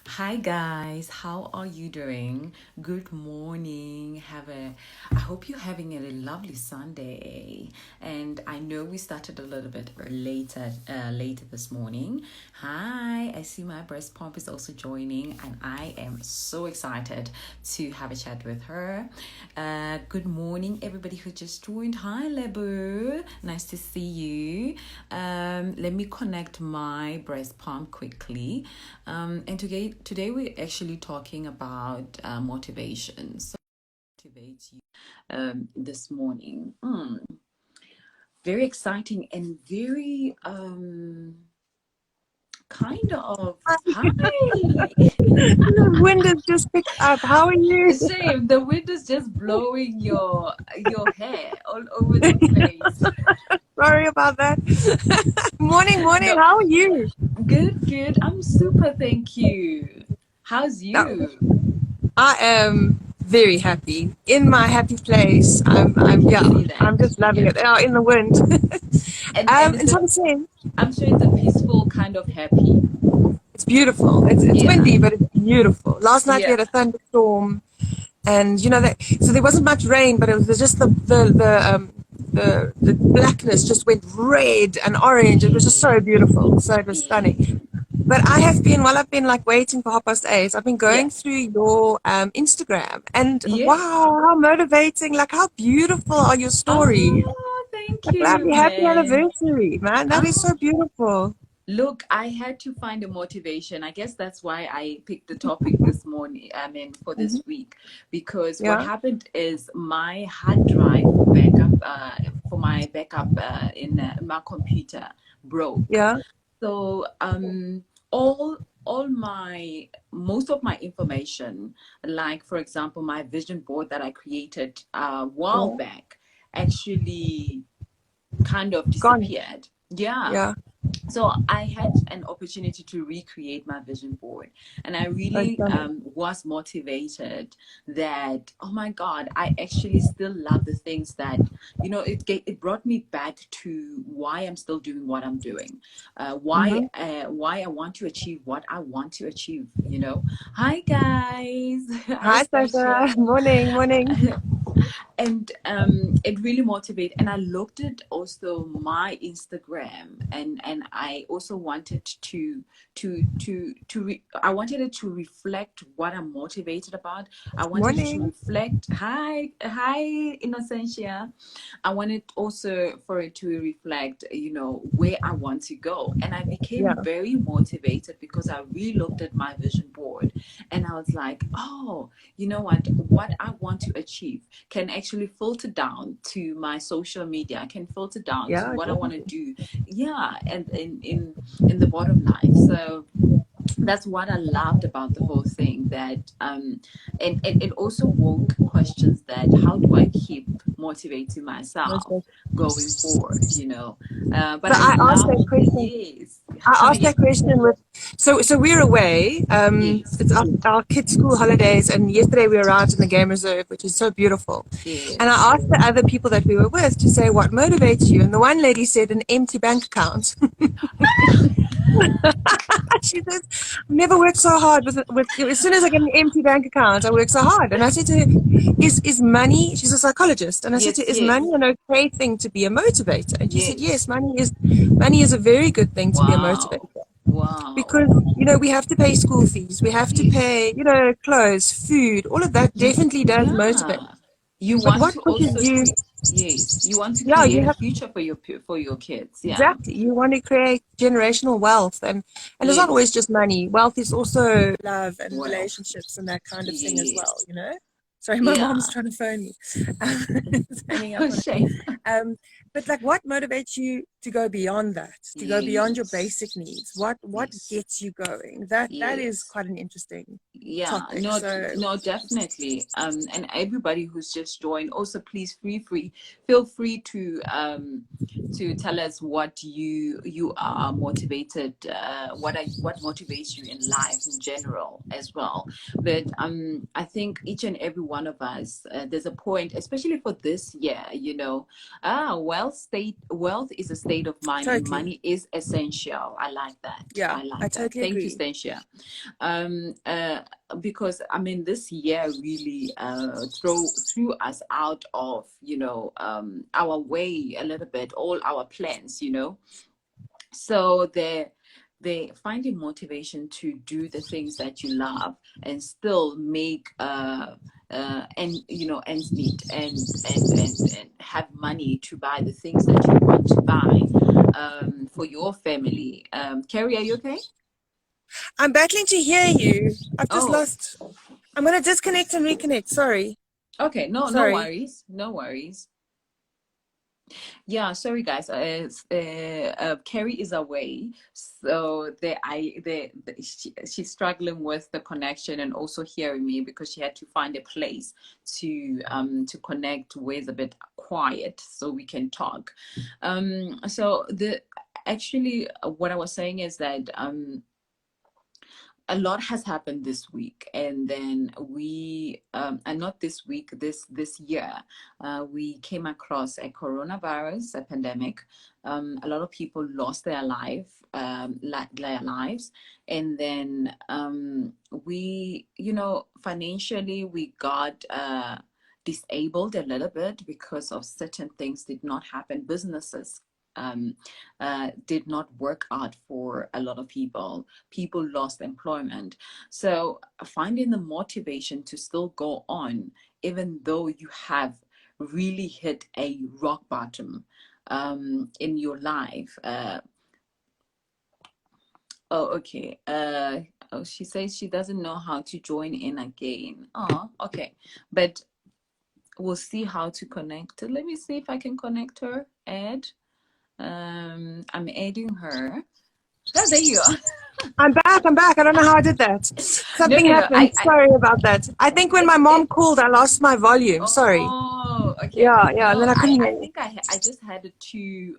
Hi guys, how are you doing? Good morning. I hope you're having a lovely Sunday. And I know we started a little bit later this morning. Hi, I see my breast pump is also joining, and I am so excited to have a chat with her. Good morning, everybody who just joined. Hi, Lebu. Nice to see you. Let me connect my breast pump quickly. And today we're actually talking about motivation. So motivate you this morning. Very exciting and very kind of hi. The wind has just picked up. How are you? Shame, the wind is just blowing your hair all over the place. Sorry about that. Morning, morning. No, How are you? good. I'm super, thank you. How's No, you? I am very happy in my happy place. I can Yeah, see I'm that. just loving Yeah. it. Oh, in the wind. And is And so it, I'm saying I'm sure it's a peaceful kind of happy. it's beautiful. It's Yeah. windy, but it's beautiful. Last night we Yeah. had a thunderstorm, and that. So there wasn't much rain, but it was just the blackness just went red and orange. It was just so Yes. beautiful. So it was Yes. stunning. But while I've been like waiting for 8:30, I've been Yeah. going through your Instagram, and Yes. wow, how motivating! Like how beautiful are your stories? Oh, thank Like you, happy man. anniversary, man. That is Oh, so beautiful. look, I had to find a motivation. I guess that's why I picked the topic this morning, for Hmm. this week, because what Yeah, happened is my hard drive for my backup in my computer broke. yeah. So all my most of my information, like for example my vision board that I created a while Yeah. back, actually kind of Gone. disappeared. Yeah, Yeah. so I had an opportunity to recreate my vision board, and I Oh, really stunning. was motivated that, oh my god, I actually still love the things that, it brought me back to why I'm still doing what I'm doing, Mm-hmm. why I want to achieve what I want to achieve. Hi guys. Hi Hi, Stacia. Sasha. Morning, morning. And it really motivated, and I looked at also my Instagram, and I also wanted I wanted it to reflect what I'm motivated about. I wanted it to Morning. reflect, hi Innocentia. I wanted also for it to reflect, where I want to go. And I became Yeah. very motivated because I re-looked at my vision board, and I was like, oh, you know what I want to achieve can actually filter down to my social media. I can filter down to Yeah, what I want to definitely. do. Yeah, and in the bottom line. So that's what I loved about the whole thing. That and it also woke questions that how do I keep motivating Most myself definitely. going forward? But So I I asked love, that question. yes. I Come asked that again. question with, so we're away. Yes, It's our kids' school holidays, and yesterday we were out in the game reserve, which is so beautiful. And yes. I asked the other people that we were with to say what motivates you, and the one lady said an empty bank account. She says, "I've never worked so hard with as soon as I get an empty bank account, I work so hard." And I said to her, "Is money?" She's a psychologist, and I said to Yes, her, "Is money yes, an okay thing to be a motivator?" And she said, yes. "Yes, money is a very good thing to be a Wow. motivator." Wow. Because we have to pay school fees, we have to Yes. pay clothes, food, all of that You, definitely does motivate. yeah. You But want what to pushes also you? yes, you want to Yeah, create you a have future for your kids. Yeah. exactly. You want to create generational wealth, and it's not Yes. always just money. Wealth is also love and Well, relationships and that kind of thing as well. yes. Sorry, my mom's Yeah. trying to phone me. It's hanging up Oh, on her. shame. But like, what motivates you to go beyond that, to go beyond your Yes. basic needs? What Yes. gets you going? That is Yes. quite an interesting. Yeah, topic. no, So no, definitely. And everybody who's just joined, also please feel free to tell us what you are motivated, what motivates you in life in general as well. But I think each and every one of us, there's a point, especially for this year, wealth is a state of mind, and totally. money is essential. I like that. Yeah, I I like that. totally Thank you, agree. Stacia. um, uh, because I mean, this year really threw us out of our way a little bit, all our plans, so they finding motivation to do the things that you love and still make and ends meet and have money to buy the things that you want to buy for your family. Carrie, are you okay? I'm battling to hear you. I've just Oh, lost. I'm going to disconnect and reconnect. Sorry. okay. No Sorry. worries. No worries. Yeah, sorry guys. Carrie is away, so she's struggling with the connection and also hearing me because she had to find a place to connect with a bit quiet so we can talk. So the actually what I was saying is that a lot has happened this week, and then and not this week, this year, we came across a coronavirus, a pandemic. A lot of people lost their lives, and then we, financially we got disabled a little bit because of certain things did not happen. Businesses um, did not work out for a lot of people. People lost employment. So finding the motivation to still go on, even though you have really hit a rock bottom in your life. Oh, okay. Oh, she says she doesn't know how to join in again. Oh, okay. But we'll see how to connect. Let me see if I can connect her. Ed. I'm adding her. Oh, there you are. I'm back. I'm back. I don't know how I did that. No, Something no, no. happened. Sorry about that. I think when my mom called, I lost my volume. Sorry. Oh, okay. Yeah, yeah. And No, then I couldn't I hear you. think I just had to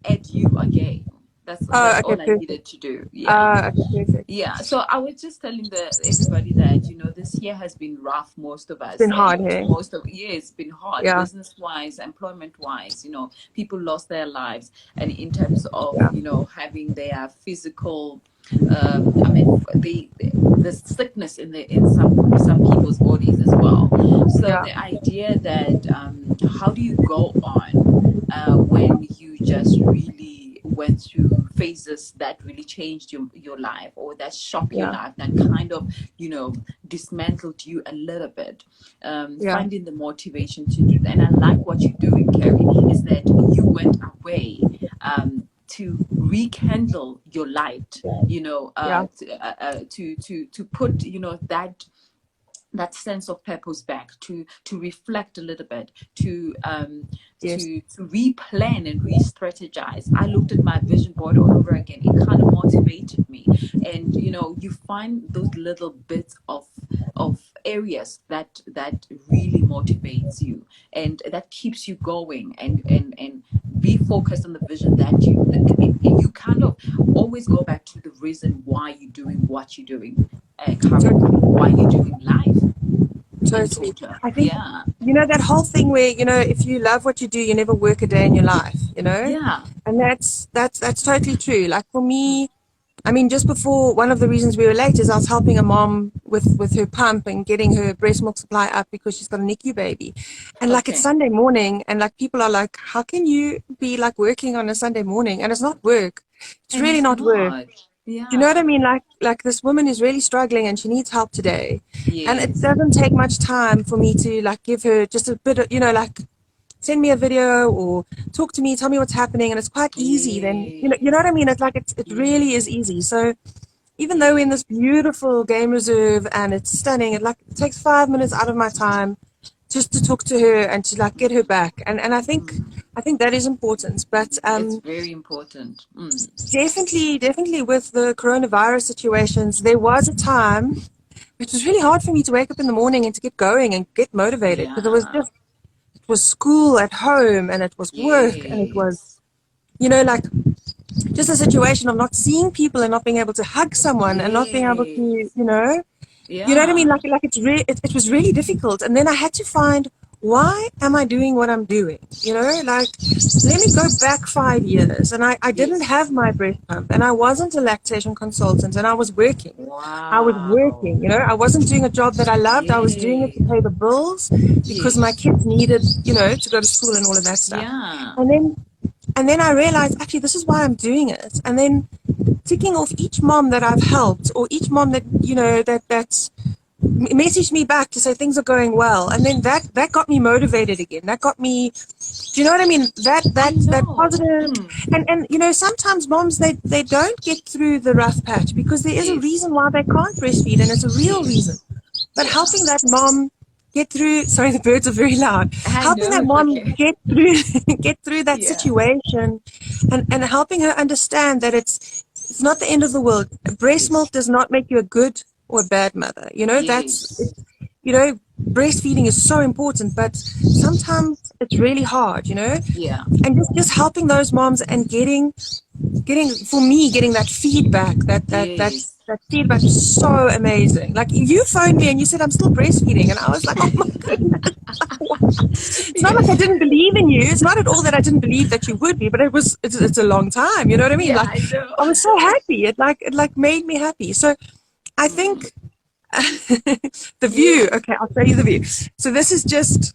add you again. That's Oh, okay. all I Perfect. needed to do. Yeah. Okay, perfect. Yeah, so I was just telling everybody that this year has been rough, most of It's us, been hard and here. most of yeah, it's been hard, Yeah, business wise, employment wise. People lost their lives, and in terms of yeah, having their physical, I mean, the sickness in some people's bodies as well. So yeah, the idea that how do you go on when you just really went through phases that really changed your life, or that shocked your yeah, life, that kind of dismantled you a little bit. yeah, Finding the motivation to do that. And I like what you're doing, Carrie, is that you went away to rekindle your light, yeah. to put that sense of purpose back, to reflect a little bit, Yes, to replan and re-strategize. I looked at my vision board all over again. It kind of motivated me, and you find those little bits of areas that really motivates you, and that keeps you going, and be focused on the vision that you kind of always go back to the reason why you're doing what you're doing currently, totally, why you're doing life in totally. total. I think, Yeah. that whole thing where, if you love what you do, you never work a day in your life. Yeah. And that's totally true. Like for me, I mean, just before, one of the reasons we were late is I was helping a mom with her pump and getting her breast milk supply up because she's got a NICU baby. And like it's Okay. Sunday morning, and like people are like, how can you be like working on a Sunday morning? And it's not work. It's And really it's not work. not. Do you know what I Yeah. mean? Like this woman is really struggling and she needs help today. And it Yes. doesn't take much time for me to like give her just a bit of, like send me a video or talk to me, tell me what's happening, and it's quite easy. Then you know what I Yes. mean. It's like it really is Yes. easy. So even though we're in this Yes. beautiful game reserve and it's stunning, it takes 5 minutes out of my time just to talk to her and to like get her back. And I think that is important. But It's very important. Mm. definitely with the coronavirus situations, there was a time it was really hard for me to wake up in the morning and to get going and get motivated, because Yeah. it was school at home, and it was work, and it was, Yes. like just a situation of not seeing people and not being able to hug someone and not being able to, Yes. you know what I mean? Yeah. It was really difficult. And then I had to find, why am I doing what I'm doing? Like, let me go back 5 years. And I didn't have Yes. my breast pump, and I wasn't a lactation consultant, and I was working. Wow. I wasn't doing a job that I loved. I was doing it to Yes. pay the bills because my Yes. kids needed, to go to school and all of that stuff. Yeah. And then I realized, actually, this is why I'm doing it. And then ticking off each mom that I've helped, or each mom that, that's messaged me back to say things are going well. And then that got me motivated again. That got me, do you know what I mean? I That know. positive. And sometimes moms, they don't get through the rough patch because there is a Yes. reason why they can't breastfeed, and it's a real reason. Yes. But Yeah. helping that mom get through, sorry, the birds are very loud. I Helping know that it's mom okay. get through get through that Yeah. situation, and helping her understand that it's not the end of the world. Breast Yes. milk does not make you a good or a bad mother. Yes. Breastfeeding is so important, but sometimes it's really hard. Yeah. And just helping those moms and getting that feedback, Yes. that feedback is so amazing. Like, you phoned me and you said I'm still breastfeeding, and I was like, oh my goodness. It's not like I Yes. didn't believe in you. It's not at all that I didn't believe that you would be, but it's a long time. You know what I mean? Yeah, Like, I know. I was so happy. It made me happy. So I Mm. think the view. Yes. Okay, I'll show you the view. So this is just,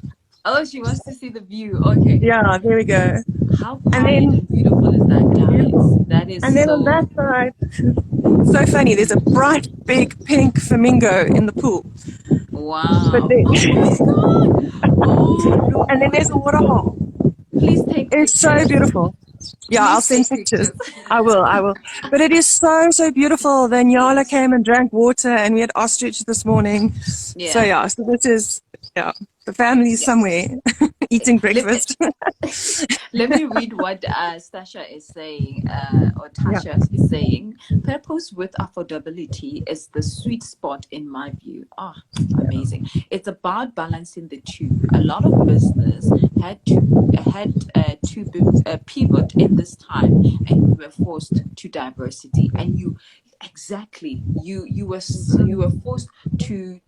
Oh, she wants to see the view. Okay. yeah, there we go. How And quiet then and beautiful is that, guys? beautiful. That is And then on that so. side, so funny. There's a bright, big pink flamingo in the pool. But Wow. then, Oh my God. Oh, and then Lord. there's a waterhole. Please take It's so pictures. beautiful. Yeah, I'll Please send take pictures. pictures. I will. But it is so, so beautiful. Then Yala Yes. came and drank water, and we had ostrich this morning. So Yeah. yeah, so this is, yeah, the family's Yeah. somewhere eating Let, breakfast. let me read what Stasha is saying, or Yeah. Tasha is saying. Purpose with affordability is the sweet spot in my view. Ah, amazing. It's about balancing the two. A lot of business had to pivot in this time, and we were forced to diversity. And you, exactly, you were forced to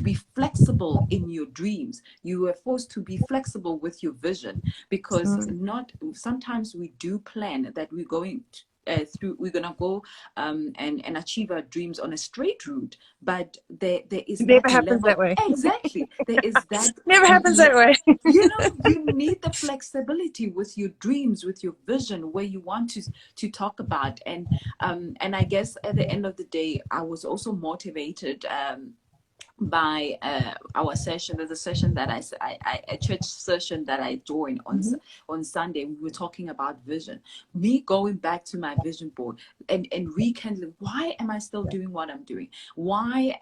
be flexible in your dreams. You were forced to be flexible with your vision, because Mm. not sometimes we do plan that we're going we're gonna go and achieve our dreams on a straight route, but there is It never that happens that level. way. Exactly, there is that. Never happens that way. You need the flexibility with your dreams, with your vision, where you want to talk about. And I guess at the end of the day, I was also motivated by our session. There's a session that a church session that I joined Mhm. on Sunday. We were talking about vision. Me going back to my vision board and rekindling. Why am I still doing what I'm doing? Why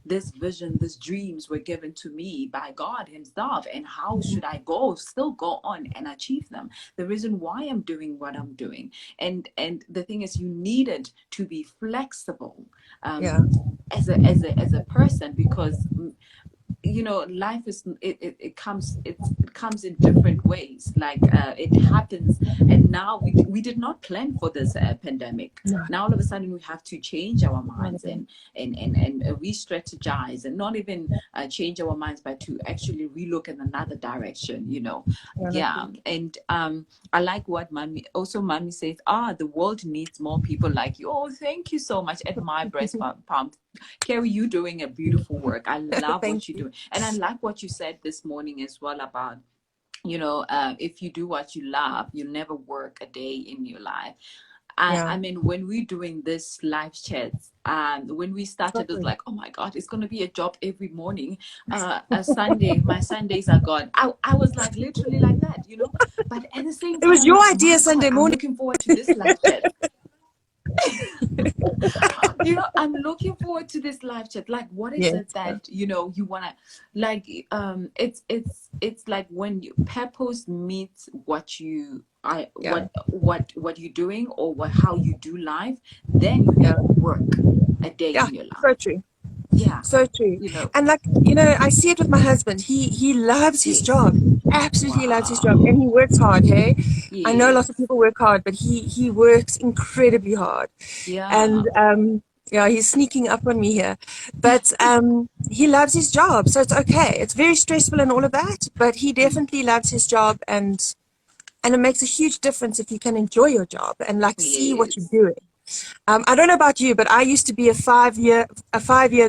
this vision, these dreams were given to me by God Himself, and how should I still go on and achieve them? The reason why I'm doing what I'm doing, and the thing is, you needed to be flexible. Yeah. As a person, because life is it comes in different ways. Like it happens, and now we did not plan for this pandemic. No, Now all of a sudden we have to change our not minds, at all. and re-strategize, and not even change our minds, but to actually relook in another direction. Yeah, that's Yeah. And I like what mommy says, the world needs more people like you. Oh, thank you so much. At my breast pump, Carrie, you doing a beautiful work. I it. love Thank what you're you. doing. And I like what you said this morning as well about, if you do what you love, you never work a day in your life. Yeah. I mean, when we're doing this live chats, when we started, it's Totally. like, oh my God, it's going to be a job every morning. A Sunday, my Sundays are gone. I was like, literally like that. But at the same It was time, I'm your like, idea my God, Sunday I'm morning. looking forward to this live chat. I'm looking forward to this live chat. Like, what is Yes. it that you want to, like, it's like when you purpose meets what you I Yeah. what you're doing, or how you do life, then you Yeah. never work a day Yeah. in your So life. true. Yeah, So true. you know, And like, I see it with my husband. He loves his yes. job. Absolutely loves his job. And Wow. he works hard, hey? I know lots of Yes. people work hard, but he works incredibly hard. Yeah. And yeah, he's sneaking up on me here. But he loves his job, so it's okay. It's very stressful and all of that, but he Mm. definitely loves his job, and it makes a huge difference if you can enjoy your job and like see what you're Yes. doing. I don't know about you, but I used to be a 5-year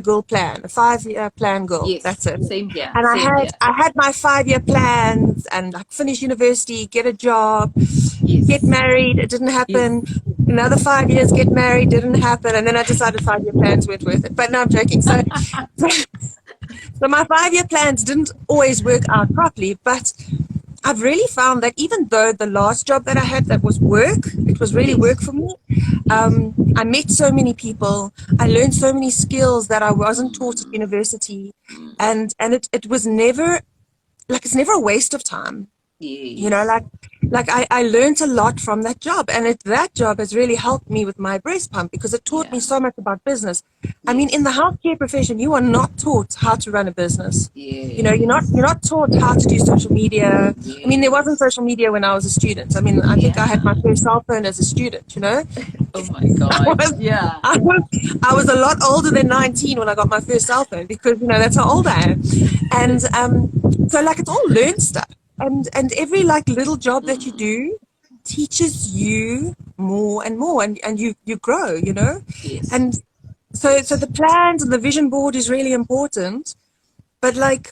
girl plan, a 5-year plan girl. Yes. That's it. Same here. And I Same had here. I had my 5-year plans and like finish university, get a job, get Yes. married. It didn't Yes. happen. Another 5 years, get married, didn't happen. And then I decided 5-year plans weren't worth it. But no, I'm joking. So my 5-year plans didn't always work out properly, but I've really found that even though the last job that I had that was work, it was really work Yes. for me. Yes. I met so many people. I learned so many skills that I wasn't taught at Mm. university, Mm. and it was never like it's never a waste of time. Yes. Like I learned a lot from that job, and that job has really helped me with my breast pump because it taught me Yeah. so much about business. I mean, in the Yes. healthcare profession, you are not taught how to run a business. You're Yes. not taught how to do social media. I mean, there wasn't Yes. social media when I was a student. I mean, I think I had Yeah. my first cell phone as a student. Oh my I God. was, Yeah. I was, I was a lot older than 19 when I got my first cell phone because, that's how old I am. And so like it's all learned stuff. And every like little job that you Mm. do teaches you more and more and you grow. Yes. And so the Yes. plans and the vision board is really important. But like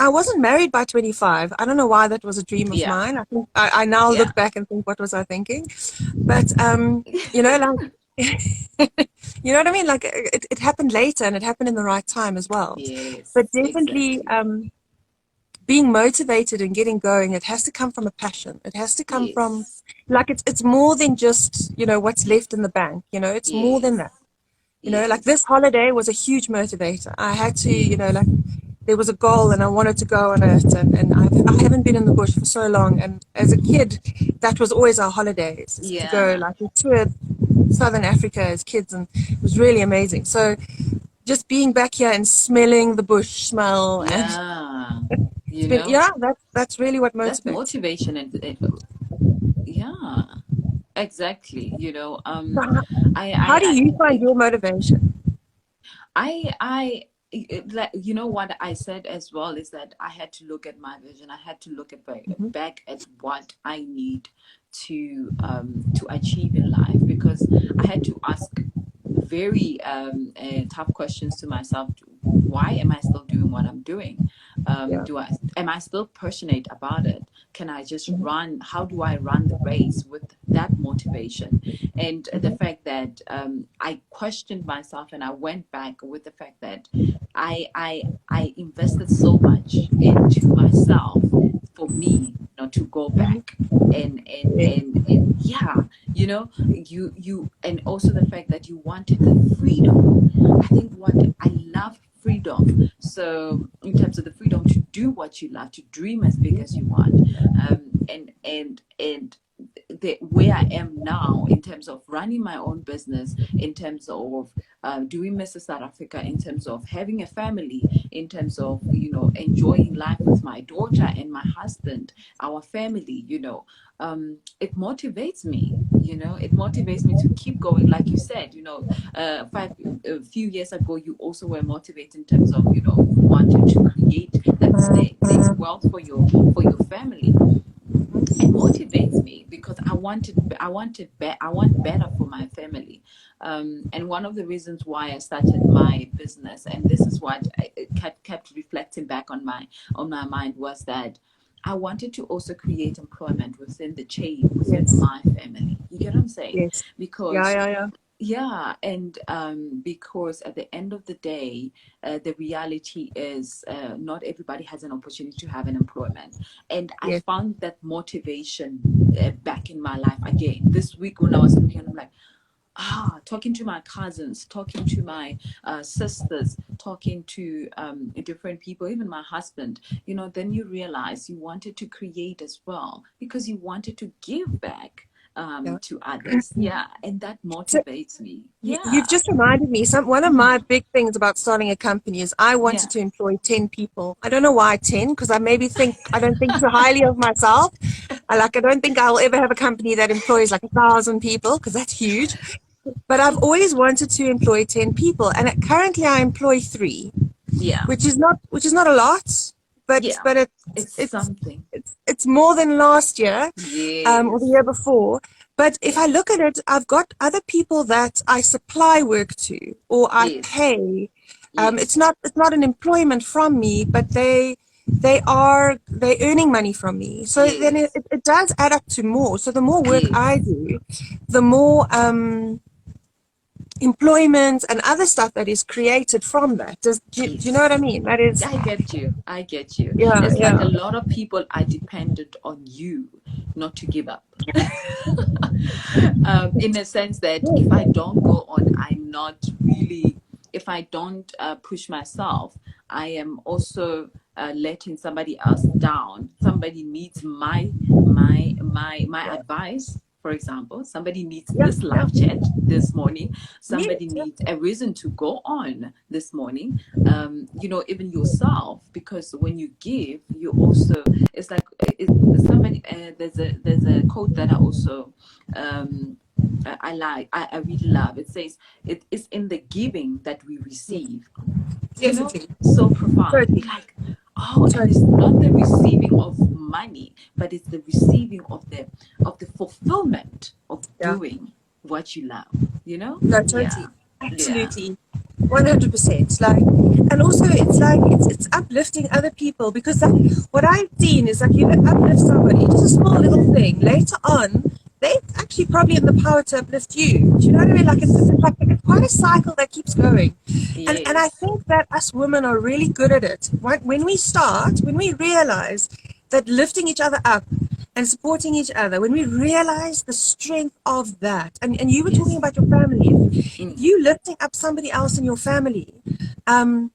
I wasn't married by 25. I don't know why that was a dream of Yeah. mine. I think I now Yeah. look back and think, what was I thinking? But like you know what I mean? Like it happened later and it happened in the right time as well. But Yes. definitely Exactly. being motivated and getting going, it has to come from a passion. It has to come from Yes. like it's more than just, what's left in the bank. It's more than Yes. that. Like Yes. this holiday was a huge motivator. I had to, like there was a goal and I wanted to go on it. And I haven't been in the bush for so long. And as a kid, that was always our holidays, is to go Yeah. like we toured Southern Africa as kids, and it was really amazing. So just being back here and smelling the bush smell, and Yeah. it's You been, know, yeah, that's really what that's motivates. motivation and yeah, exactly. So how do you find I your motivation? I like, what I said as well is that I had to look at my vision. I had to look at Hmm. back at what I need to achieve in life, because I had to ask very tough questions to myself. Why am I still doing what I'm doing? Yeah. Do I Am I still passionate about it? Can I just Hmm. run? How do I run the race with that motivation? And the Hmm. fact that I questioned myself, and I went back with the fact that I invested so much into myself for me not to go Hmm. back. And yeah, and also the fact that you wanted the freedom. I think what I love freedom. So in terms of the freedom to do what you love, to dream as big as you want, and where I am now in terms of running my own business, in terms of doing Mrs. South Africa, in terms of having a family, in terms of enjoying life with my daughter and my husband, our family. It motivates me. It motivates me to keep going. Like you said, a few years ago, you also were motivated in terms of you wanted to create that next wealth for your family. It motivates me because I want better for my family. And one of the reasons why I started my business, and this is what I kept reflecting back on my mind, was that I wanted to also create employment within the chain, within Yes. my family. You get what I'm saying? Yes. Yeah, Because yeah, yeah. yeah, and because at the end of the day, the reality is not everybody has an opportunity to have an employment. And I Yes. found that motivation back in my life again. This week when I was looking, I'm like, talking to my cousins, talking to my sisters, talking to different people, even my husband, then you realize you wanted to create as well because you wanted to give back. Yeah. to others. Yeah, and that So motivates me. you've Yeah. just reminded me, one of my big things about starting a company is I Yeah. wanted to employ 10 people. I don't know why 10, because I don't think too highly of myself. I don't think I'll ever have a company that employs like 1,000 people, because that's huge. But I've always wanted to employ 10 people, and currently I employ 3, Yeah. which is not a lot, but Yeah. but It's something. it's more than last year, or the Yes. year before. But if Yeah. I look at it, I've got other people that I supply work to or I Yes. pay. It's Yes. not an employment from me, but they're earning money from me. So then it, Yes. it does add up to more. So the more work I Yes. do, the more employment and other stuff that is created from that. Do you know what I Yes. mean? That is, I get you. I get you. yeah, It's like a yeah. lot of people are dependent on you not to give up. In a sense that if I don't go on, I'm not really, if I don't push myself, I am also letting somebody else down. Somebody needs my advice. For example, somebody needs Yeah, this yeah. live chat this morning. Yes, Somebody yeah. needs a reason to go on this morning. Even yourself, because when you give, you also, it's like somebody. There's a quote that I also I like. I really love. It says, "It is in the giving that we receive." Definitely. So profound. Totally. Like, oh, and it's Totally. not the receiving of money, but it's the receiving of the fulfillment of Yeah. doing what you love. No, Yeah, totally. yeah, Absolutely. 100%. Like, and also it's like, it's uplifting other people, because what I've seen is like you uplift somebody, just a small little thing, later on, they actually probably have the power to uplift you. Do you know what I mean? Like yes, it's quite a cycle that keeps going. And I yes, think that us women are really good at it. When we realize that lifting each other up and supporting each other, when we realize the strength of that, and you were talking yes, about your family, if mm, you lifting up somebody else in your family, um,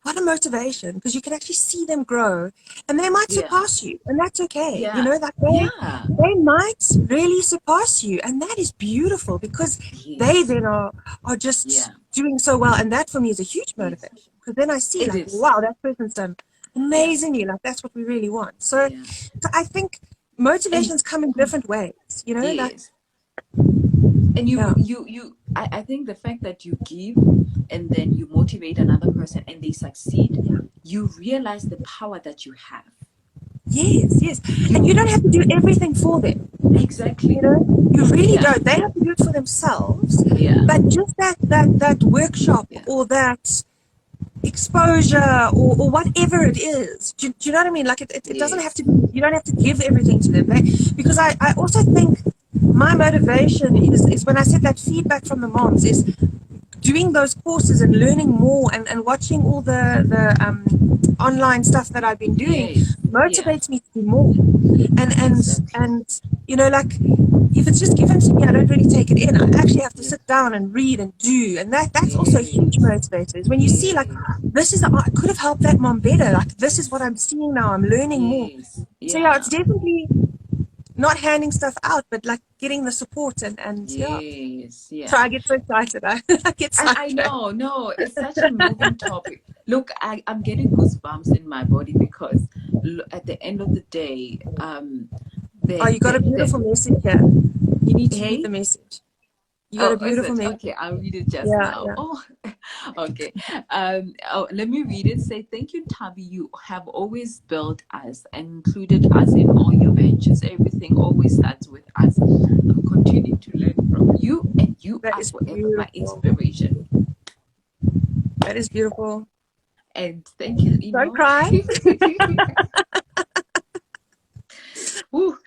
what a motivation, because you can actually see them grow, and they might yeah, surpass you, and that's okay. yeah, Like yeah, they might really surpass you, and that is beautiful, because they yes, then are just yeah, doing so well, and that for me is a huge yes. motivation, because then I see It like, is. wow, that person's done Yeah, amazingly, like that's what we really want. So, yeah, so I think and motivations come in different ways, like, yes. And yeah, I think the fact that you give and then you motivate another person and they succeed, you realize the power that you have. yes, yes, and you You don't have to do everything for them. exactly. You really Yeah, don't. They have to do it for themselves. yeah, But just that workshop, yeah, or that exposure, or whatever it is, do you know what I mean? Like it doesn't have yes, to be, you don't have to give everything to them. Because I also think my motivation is when I said that feedback from the moms is doing those courses and learning more, and watching all the online stuff that I've been doing yes, yeah, motivates me to do more. exactly. And like, if it's just given to me, I don't really take it in. I actually have to Yeah, sit down and read and do, and that's also a huge yes, motivator. Is when you see like, yes, I could have helped that mom better. Like, this is what I'm seeing now. I'm learning more. yes, So yeah, it's yeah. definitely not handing stuff out, but like getting the support, and yeah. Yes, So yeah. I get so excited. I get I sidetracked. know, no, it's such a moving topic. Look, I'm getting goosebumps in my body because at the end of the day, Oh, you got a the beautiful message here. You need to read the hey, message. You got a oh, is beautiful it message. okay? I'll read it just Yeah, now. yeah. Oh, okay. Let me read it. Say, thank you, Tabi. You have always built us and included us in all your ventures. Everything always starts with us. I'm continuing to learn from you, and you That are is forever my beautiful. inspiration. That is beautiful. And thank you, Don't cry. Woo.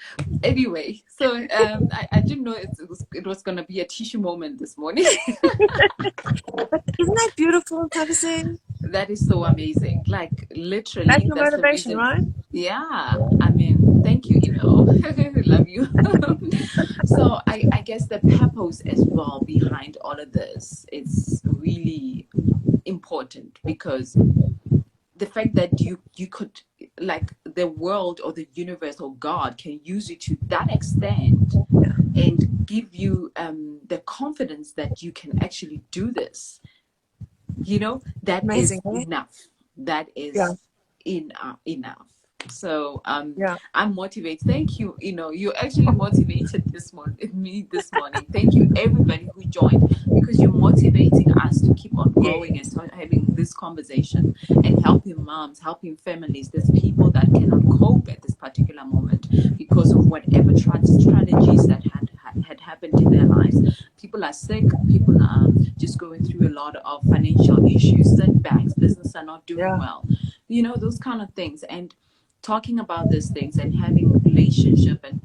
Anyway, so I didn't know it was gonna be a tissue moment this morning. But isn't that beautiful, Tavise? That is so amazing. Like That's literally, your that's the motivation, reason. right? Yeah, I mean, thank you, Email. Love you. So I guess the purpose as well behind all of this is really important because the fact that you could, like, the world or the universe or God can use you to that extent and give you the confidence that you can actually do this, that Amazing, is eh? enough. That Yeah, is enough. So yeah, I'm motivated. Thank you. You actually motivated me this morning. Thank you, everybody who joined, because you're motivating us to keep on going and yes, having this conversation and helping moms, helping families. There's people that cannot cope at this particular moment because of whatever strategies that had happened in their lives. People are sick. People are just going through a lot of financial issues, setbacks. Business are not doing yeah, well. Those kind of things. And talking about these things and having relationship and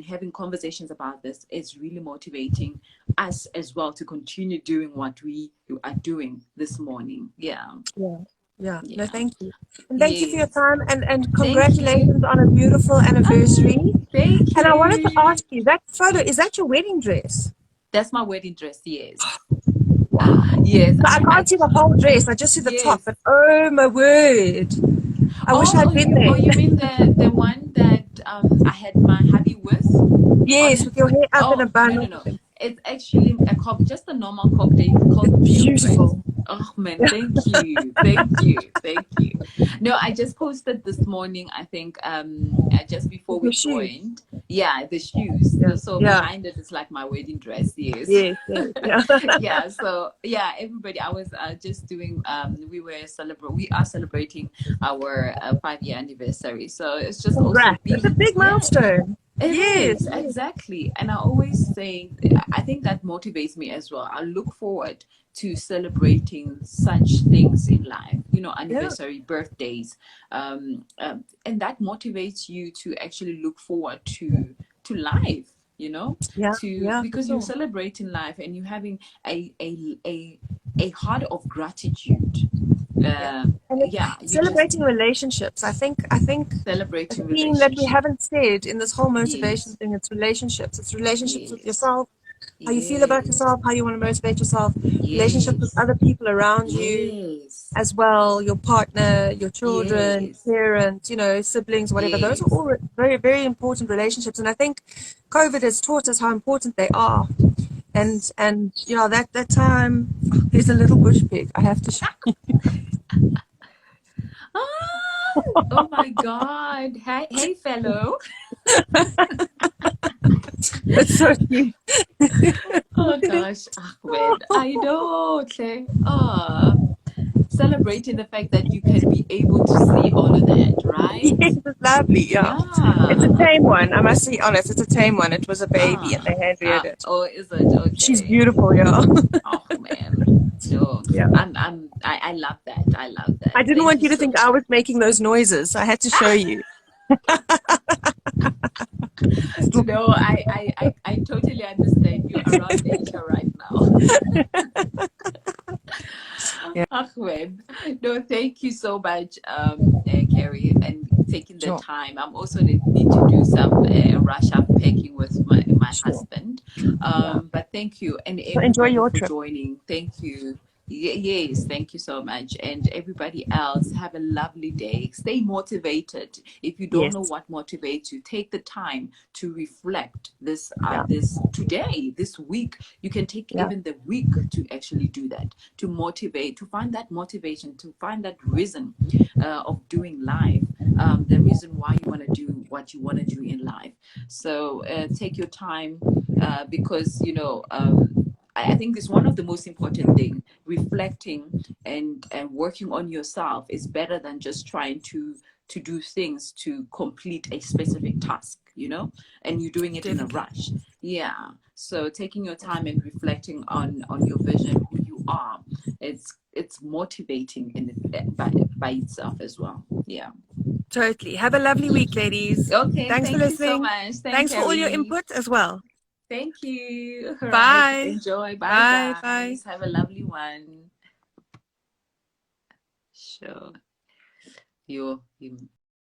having conversations about this is really motivating us as well to continue doing what we are doing this morning. Yeah. yeah, yeah. No, Yeah. thank you. And thank you for your Yes. time, and Thank you. congratulations on a beautiful anniversary. Thank And I wanted to you. ask you, that photo, is that your wedding dress? That's my wedding dress. Yes. Wow. Yes. So I can't see the whole dress, I just see the top, Yes. but oh my word. I wish I'd been You there. mean the one that I had my hubby with on Yes, it? with your hair up in a Oh, bun no, or no, no. something. It's actually just a normal It's cocktail dress. beautiful. Oh man, thank you, thank you, thank you. No, I just posted this morning. I think just before With we your shoes. joined. Yeah, the shoes. Yeah, So yeah, behind it is like my wedding dress. Yes. yes, yes, yeah. Yeah. So yeah, everybody. I was just doing. We are celebrating our 5-year anniversary. So it's just also Congrats. It's a being, big yeah, milestone. it Yes, is, yes, exactly. And I always say, I think that motivates me as well. I look forward to celebrating such things in life, yeah, anniversary, birthdays. And that motivates you to actually look forward to life, yeah, yeah, for because you're sure. celebrating life and you're having a heart of gratitude. Yeah. Uh, And yeah, it's you just celebrating relationships. I think a celebrating theme that we relationship. haven't said in this whole motivation Yes, thing, it's relationships. It's relationships with yes. yourself, how you feel about Yes, yourself, how you want to motivate yourself, relationships with yes, other people around you yes, as well, your partner, your children, yes, parents, siblings, whatever. Those are yes. all very, very important relationships. And I think COVID has taught us how important they are. And that time, there's a little bush pig. I have to show Ah, oh my God. Hey, hey, fellow. it's so cute. Oh gosh, Ahmed. I know, Clay. Oh, celebrating the fact that you can be able to see all of that, right? Yes, it's lovely. Yeah, it's a Yeah. tame one. I must be honest. It's a tame one. It was a baby, and they hand reared it. Oh, is it She's okay? beautiful. Yeah, Oh man. No, yeah. I love that. I love I that. didn't Thank want you you to so think I was making those noises. I had to show you. No, I totally understand. You're around nature right now. Yeah, Ahmed. No, thank you so much, Carrie, and taking the sure, time. I'm also need to do some rush up packing with my sure. husband. Yeah. But thank you and So enjoy everybody your for trip. joining. Thank you. Yes, thank you so much. And everybody else, have a lovely day. Stay motivated. If you don't know Yes. what motivates you, take the time to reflect Yeah. this today, this week. You can take Yeah. even the week to actually do that, to motivate, to find that motivation, to find that reason of doing life, the reason why you want to do what you want to do in life. So take your time because, I think it's one of the most important things. Reflecting and working on yourself is better than just trying to do things to complete a specific task, and you're doing it in a Definitely. rush. Yeah. So taking your time and reflecting on your vision, who you are, it's motivating in it by itself as well. Yeah. Totally. Have a lovely week, ladies. Okay. Thanks for Thank you so listening. much. Thank Thanks for all your Carrie. input as well. Thank you. All right. Bye. Enjoy. Bye, Bye. Bye. guys. Have a lovely one. Sure. You.